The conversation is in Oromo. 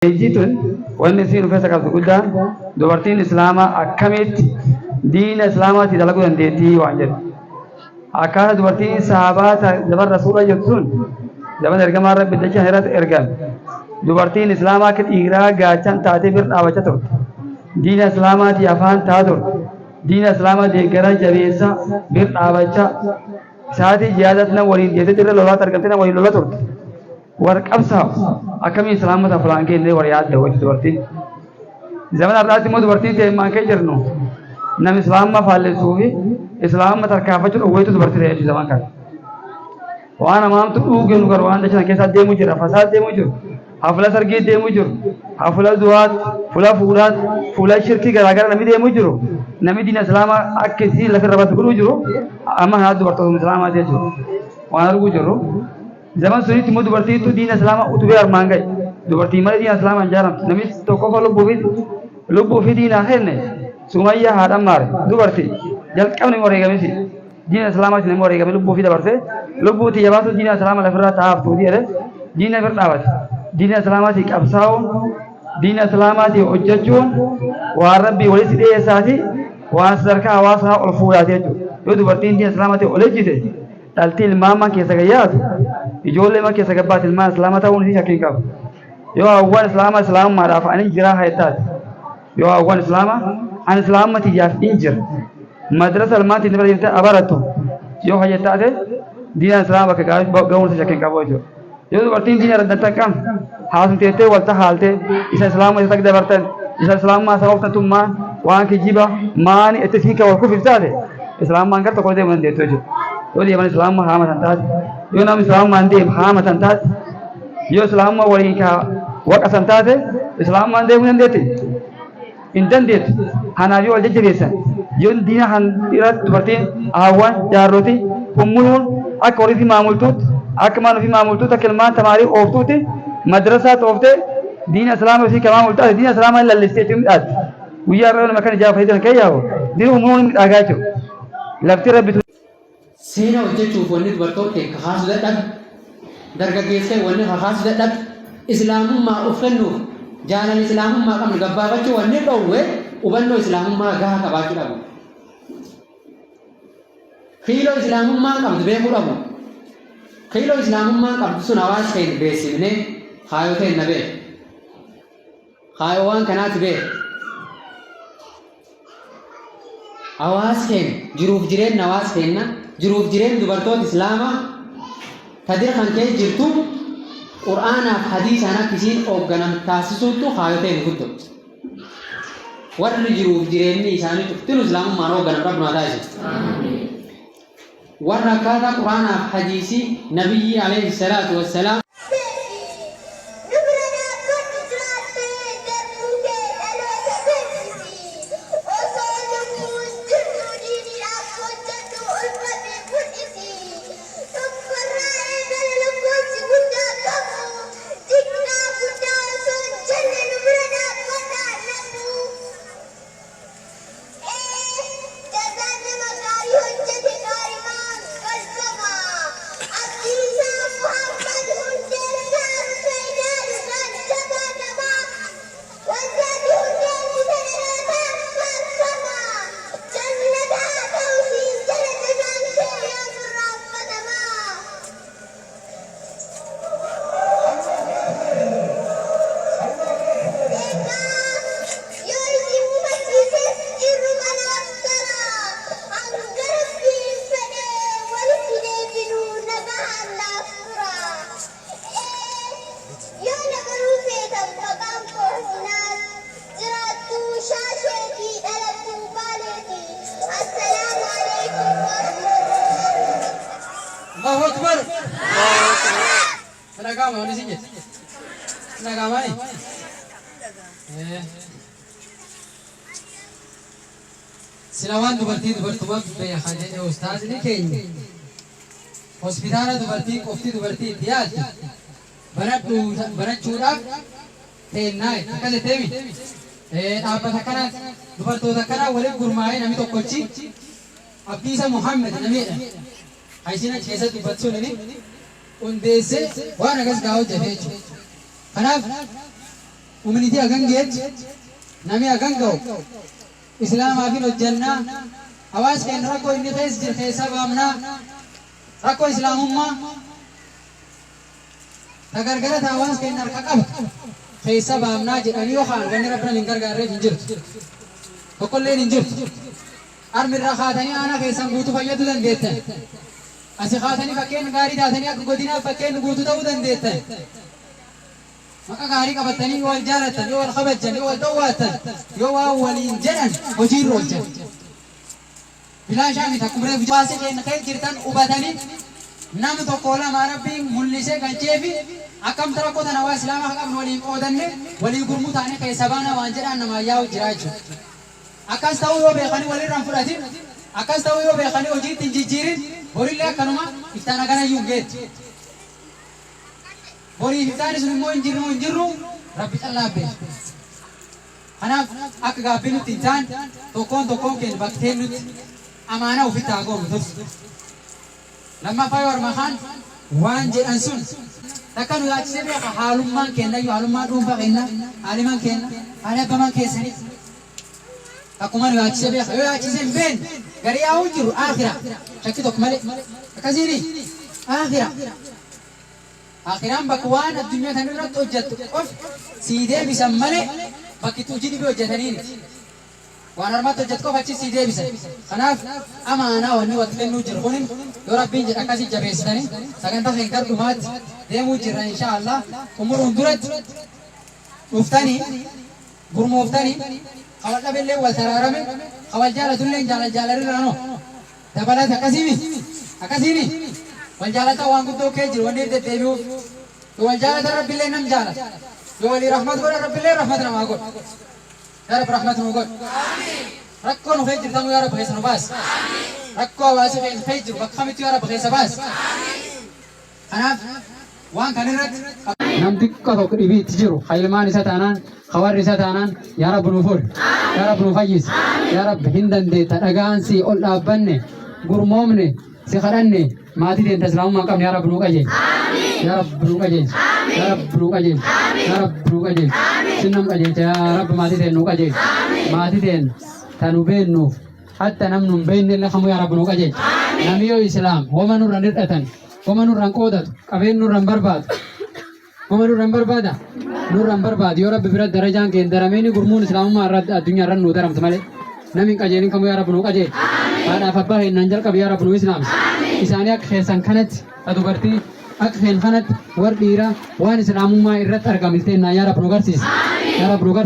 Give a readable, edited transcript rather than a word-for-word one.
Ejitun wanni siin ufesa qabdu guddaan dubartiin islaamaa akkamitti diina islaamaatti dalaguu dandeettii waan jedhu. Akkaataa dubartiin sahabaata zaman rasuula jirtu sun zaman ergamaa rabbi dachaa irratti ergan dubartiin islaamaa akka dhiiraa gaachan taatee bir dhaabachaa turte. Diina islaamaatti afaan taa turte. Diina islaamaa deeggara jabeessa bir dhaabachaa isaatii jaalatna waliin jeetee irra lolaatti argamtee waliin lola turte. Warqabsaa akkamii islaamota fulaan kennee war yaadda wajji dubartiin. Zaman har'aatti immoo dubartiin ta'e maan kee jirnu nam islaamummaa faallessuu fi islaamummaa tarkaanfachuu dhowweetu dubartii ta'e jechuudha zaman kana. Waan amaamtu dhuugee nu garu waan dachaan keessaa deemuu jira, fasaad deemuu jiru, hafula sargii deemuu jiru, hafula du'aat, fula fuudhaat, fula shirkii garaagara namni deemuu jiru, namni diina islaamaa akkasii lafirra batu godhuu jiru, amma haa dubartoota islaamaati jechuudha. Waan arguu jirru. Zaman sunitti immoo dubartiitu diina islaamaa utubee armaan gahe. Dubartii malee diina islaamaa hin jaaramtu. Namni tokkofa lubbuu fi diinaa kenne Sumayyaa haadhaan maare dubartii jalqabni immoo wareegamisi. Diina islaamaatti namni wareegame lubbuu fi dabarsee lubbuuti jabaatu diina islaamaa lafirraa taa'aaf tuuti jedhee diina bira dhaabate. Diina islaamaatti qabsaa'uun diina islaamaatti hojjechuun waan rabbii walitti dhiyeessaati waan sadarkaa hawaasaa ol fuudhaati jechuudha. Yoo dubartiin diina islaamaatti ol ejjite dhaltii ilmaan keessa gayyaatu ijoollee mana keessa gabbaatti ilmaan islaamaa ta'uun isii shakkii qabu. Yoo hawwan islaamaa islaamummaadhaaf ani jiraa hayataati. Yoo hawwan islaamaa ani islaamummaatti ijaaf hin jira. Madrasa ilmaatti inni barsiifte abarattu yoo hayataate diinaan islaamaa bakka ga'uun isii shakkii qabu jechuudha. Yoo dubartiin diina raddantan qabne haasumteettee walta haaltee isa islaamummaa isa dabartan isa islaamummaa isa ooftantummaa waan kijiba maani itti fiika wal kufiif taate islaamummaan gara tokko deemuu dandeettu jechuudha. Yoo deeman islaamummaa haamatan taate yoo namni islaamummaan deemu haamatan taate yoo islaamummaa waliin kaa waqasan taate islaamummaan deemuu dandeetti hin dandeettu. Kanaaf yoo wal jajjabeessan yoo diina kan irratti dubartiin hawwan jaarroti ummuluun akka horii fi maamultuutti akka maanuu fi maamultuutti akka ilmaan tamaarii ooftuutti madrasaa xooftee diina islaamaa fi kamaa multaate diina islaamaa lallistee itti midhaatti guyyaa irraa nama kan ijaa fayyadaman kan yaa'u diina ummuluun midhaagaa jechuudha. Lafti rabbitu seena hojjechuuf wanni dubartoota kakaasu dadhabe dargaggeessee wanni kakaasu dadhabe islaamummaa of kennuuf jaalala islaamummaa qabnu gabbaafachuu wanni dhowwe hubannoo islaamummaa gahaa qabaachuu dhabu. Kiiloo islaamummaa qabdu beekuu dhabu. Kiiloo islaamummaa qabdu sun hawaasa keenya beeksifnee haayoo ta'e na beeku. Haayoo waan kanaati beeku. Hawaasa keenya jiruuf jireenya hawaasa keenya jiruuf jireenya dubartoota islaamaa tadira kan kee jirtu quraanaaf hadiisaan akkasiin hoogganan taasisuutu haayoo ta'e guddo. Warri jiruuf jireenyi isaanii cuftinu islaamummaan hoogganan rabbunaa taasisu. Warra akkaataa quraanaaf hadiisii nabiyyi alayhi salaatu wassalaam Allahu Akbar. Nagama wali sige. Nagama ni. Silawan dubartumat baya khajane ustaz ni keenye. Hospitaala dubartii qofti dubartii itti barachuudhaaf teennaa akkana deemi. Dhaabbata kana dubartoota kana waliin gurmaa'ee namni tokkochi Abdiisa Muhammad namidha. Haysina keessatti dubbachuun hundeessee waan akkas gaa'u jabee jechuudha. Kanaaf uminiti agan geet nami agan gaw islaamaa fi hojjannaa hawaas keenya rakkoo inni keessa jiru keessa baamnaa rakkoo islaamummaa tagargara hawaas keenya harka qaba keessa baamnaa jedhanii yookaan wanni rabbiin hin gargaarreef hin jirtu tokkolleen hin jirtu armirraa kaatanii aanaa keessan guutuu fayyaduu dandeettan asii kaatanii fakkeen gaarii taatanii akka godinaaf fakkeen guutuu ta'uu dandeettan maqaa gaarii qabatanii yoo wal jaalatan yoo wal kabajjan yoo wal dhowwaatan yoo waa waliin jedhan hojiirra oolchan bilaashaa miti akkuma reefu baasii keenya keessa jirtan hubatanii namni tokko lama rabbiin mul'isee galcheefi akkamta rakkoo tana waa islaamaa qabnu waliin qoodanne walii gurmuu taane keessa baana waan jedhaan namaa yaa'u jira jechuudha. Akkas ta'uu yoo beekanii walirraan fudhatin akkas ta'uu yoo beekanii hojiitti hin jijjiirin borillee akkanuma iftaan agana iyyuu geetti. Borii iftaan sun immoo hin jirru rabbi callaa beeku. Kanaaf akka gaabbii nutti hin taane tokkoon keenya baktee nuti amaanaa ofitti haa goonu tursi. Lammaffaa yoo harmakaan waan jedhan sun takka nu yaachisee beeka haalummaan keenya iyyuu haalummaan dhuunfaa keenya haalimaan keenya haali abbamaan keessanii. Akkuma nu yaachisee beeka yoo yaachisee hin beekne gari yaa'uu jiru aakhira shakki tokko malee akkasiini aakhira. Akhiraan bakka waan addunyaa kana irratti hojjettu qof sii deebisan malee bakki tuujii dhibii hojjetaniini. Waan harmatti hojjetu qofa achi sii deebisan. Kanaaf amaanaa wanni watti kennuu jiru kunin yoo rabbiin jedha akkasii jabeessitanii sagantaa keenya gara dhumaatti deemuu jirra inshaallah umuruun duratti dhuftanii gurmooftanii kawal dhabeellee wal taraarame kawal jaalatullee jaalalirra no dabalata akkasiimi wal jaalata waan guddoo kee jiru wanni deddeebi'uuf yoo wal jaalata rabbillee nam jaalata yoo walii rahmat godha rabbillee rahmat namaa godha yaa rabbi rahmat nu godha rakkoo nu keessa jirtamu yaa rabbi keessa nu baasi rakkoo hawaasa keessa jiru bakka kamittuu yaa rabbi keessa baasi kanaaf waan kan irratti nam xiqqoo tokko dhibiitti jiru ilmaan isa taanaan hawarri isa taanaan yaa rabbi nu furi yaa rabbi nu fayyisi yaa rabbi hin dandeetta dhagaan si ol dhaabbanne gurmoomne si kadhanne maatii teenta islaamummaa qabne yaa rabbi nu qajeelchi yaa rabbi nu qajeelchi yaa rabbi nu qajeelchi yaa rabbi nu qajeelchi sinnam qajeelcha yaa rabbi maatii teen nu qajeelchi maatii teen tanu beennuuf hatta namnu hin beekne illee kamuu yaa rabbi nu qajeelchi namni yoo islaam homa nurraan hir'atan homa nurraan qoodatu qabeen nurraan barbaadu homa nurraan barbaada nurraan barbaadu yoo rabbi bira darajaan keen darameeni gurmuun islaamummaa irratti addunyaa irra nu daramtu malee namni hin qajeelin kamuu yaa rabbi nu qajeelchi haadhaaf abbaa keenyaan jalqabe yaa rabbi nu islaamsi isaanii akka keessan kanatti dubartii akka keen kanatti war dhiiraa waan islaamummaa irratti argamilteennaa yaa rabbi nu garsiisa yaa rabbi nu garsiisa